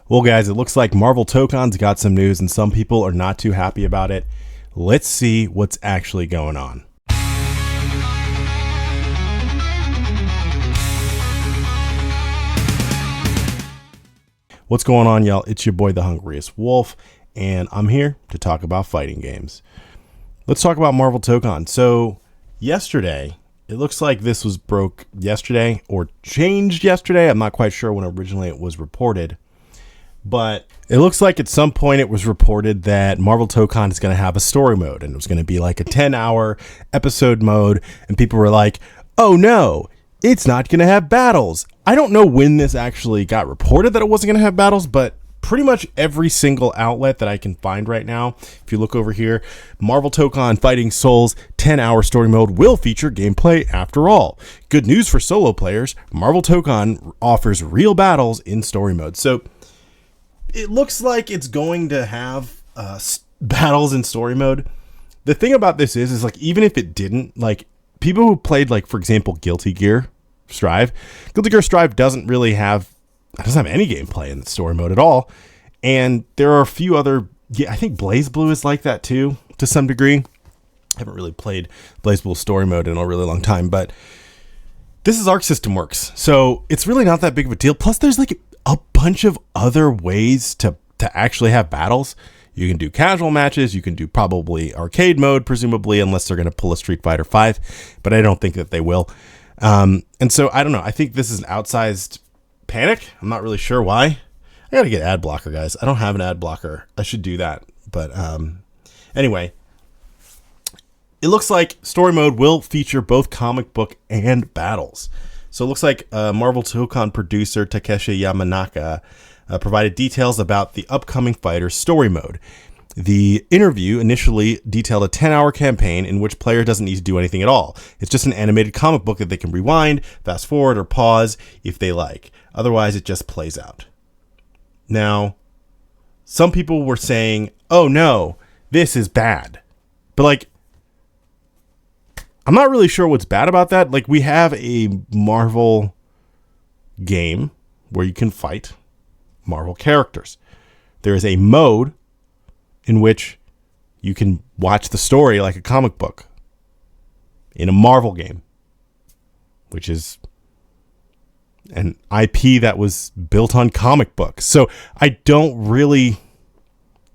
Well, guys, it looks like Marvel Tokon's got some news and some people are not too happy about it. Let's see what's actually going on. What's going on, y'all? It's your boy, the Hungriest Wolf, and I'm here to talk about fighting games. Let's talk about Marvel Tokon. So yesterday, it looks like this was broke yesterday or changed yesterday. I'm not quite sure when originally it was reported. But it looks like at some point it was reported that Marvel Tokon is going to have a story mode, and it was going to be like a 10-hour episode mode, and people were like, oh no, it's not going to have battles. I don't know when this actually got reported that it wasn't going to have battles, but pretty much every single outlet that I can find right now, if you look over here, Marvel Tokon Fighting Souls 10-hour story mode will feature gameplay after all. Good news for solo players, Marvel Tokon offers real battles in story mode. So it looks like it's going to have battles in story mode. The thing about this is like, even if it didn't, like people who played, like, for example, Guilty Gear Strive doesn't have any gameplay in the story mode at all. And there are a few other, I think BlazBlue is like that too, to some degree. I haven't really played BlazBlue story mode in a really long time, but this is Arc System Works. So it's really not that big of a deal. Plus there's like a bunch of other ways to actually have battles. You can do casual matches. You can do probably arcade mode, presumably, unless they're going to pull a Street Fighter 5, but I don't think that they will. And so I don't know. I think this is an outsized panic. I'm not really sure why. I got to get ad blocker, guys. I don't have an ad blocker. I should do that. But anyway, it looks like story mode will feature both comic book and battles. So it looks like Marvel Tokon producer Takeshi Yamanaka provided details about the upcoming fighter story mode. The interview initially detailed a 10-hour campaign in which player doesn't need to do anything at all. It's just an animated comic book that they can rewind, fast forward, or pause if they like. Otherwise, it just plays out. Now, some people were saying, oh no, this is bad. But like, I'm not really sure what's bad about that. Like, we have a Marvel game where you can fight Marvel characters. There is a mode in which you can watch the story like a comic book in a Marvel game, which is an IP that was built on comic books. So I don't really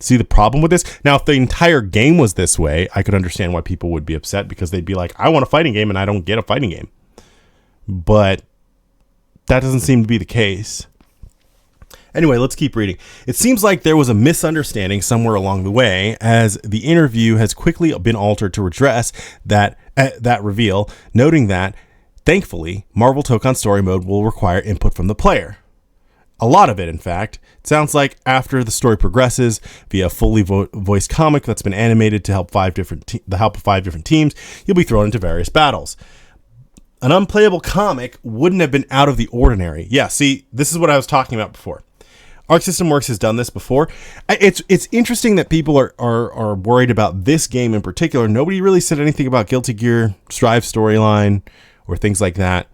see the problem with this. Now, if the entire game was this way, I could understand why people would be upset, because they'd be like, I want a fighting game and I don't get a fighting game. But that doesn't seem to be the case. Anyway, let's keep reading. It seems like there was a misunderstanding somewhere along the way, as the interview has quickly been altered to address that reveal, noting that, thankfully, Marvel Tokon Story Mode will require input from the player. A lot of it, in fact. It sounds like after the story progresses via a fully voiced comic that's been animated to help five different teams, you'll be thrown into various battles. An unplayable comic wouldn't have been out of the ordinary. Yeah, see, this is what I was talking about before. Arc System Works has done this before. It's interesting that people are worried about this game in particular. Nobody really said anything about Guilty Gear Strive storyline or things like that.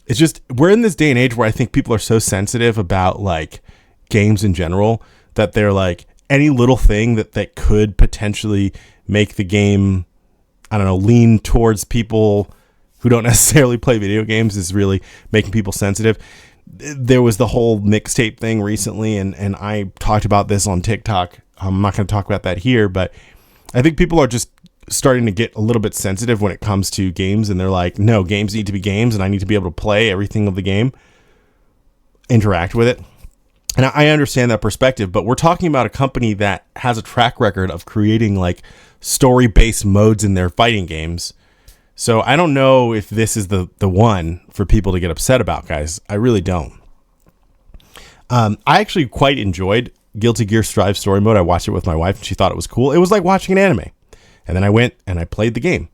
It's just, we're in this day and age where I think people are so sensitive about like games in general that they're like, any little thing that could potentially make the game, I don't know, lean towards people who don't necessarily play video games is really making people sensitive. There was the whole mixtape thing recently, and I talked about this on TikTok. I'm not going to talk about that here, but I think people are just starting to get a little bit sensitive when it comes to games, and they're like, no, games need to be games, and I need to be able to play everything of the game, interact with it. And I understand that perspective, but we're talking about a company that has a track record of creating like story-based modes in their fighting games. So I don't know if this is the one for people to get upset about, guys. I really don't. I actually quite enjoyed Guilty Gear Strive story mode. I watched it with my wife, and she thought it was cool. It was like watching an anime. And then I went and I played the game.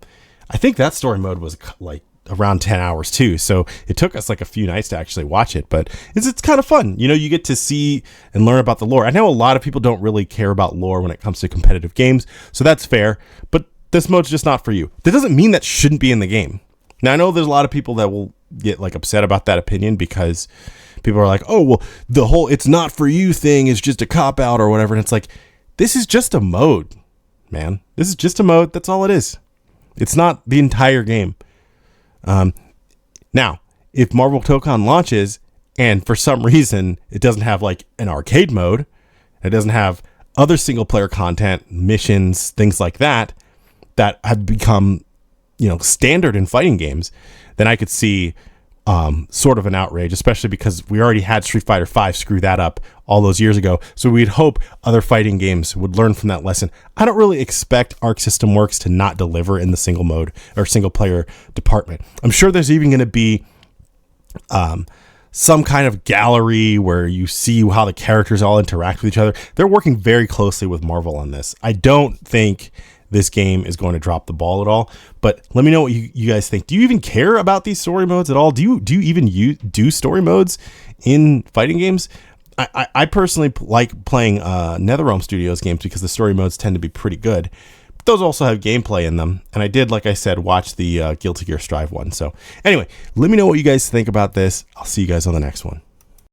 I think that story mode was like around 10 hours too. So it took us like a few nights to actually watch it, but it's kind of fun. You know, you get to see and learn about the lore. I know a lot of people don't really care about lore when it comes to competitive games, so that's fair, but this mode's just not for you. That doesn't mean that shouldn't be in the game. Now, I know there's a lot of people that will get like upset about that opinion because people are like, oh, well, the whole it's not for you thing is just a cop out or whatever. And it's like, this is just a mode, man. This is just a mode. That's all it is. It's not the entire game. Now, if Marvel Tokon launches and for some reason it doesn't have like an arcade mode, it doesn't have other single player content, missions, things like that, that have become, standard in fighting games, then I could see sort of an outrage, especially because we already had Street Fighter V screw that up all those years ago. So we'd hope other fighting games would learn from that lesson. I don't really expect Arc System Works to not deliver in the single mode or single player department. I'm sure there's even going to be some kind of gallery where you see how the characters all interact with each other. They're working very closely with Marvel on this. I don't think this game is going to drop the ball at all, but let me know what you guys think. Do you even care about these story modes at all? Do you even do story modes in fighting games? I personally like playing NetherRealm Studios games because the story modes tend to be pretty good. But those also have gameplay in them, and I did, like I said, watch the Guilty Gear Strive one. So anyway, let me know what you guys think about this. I'll see you guys on the next one.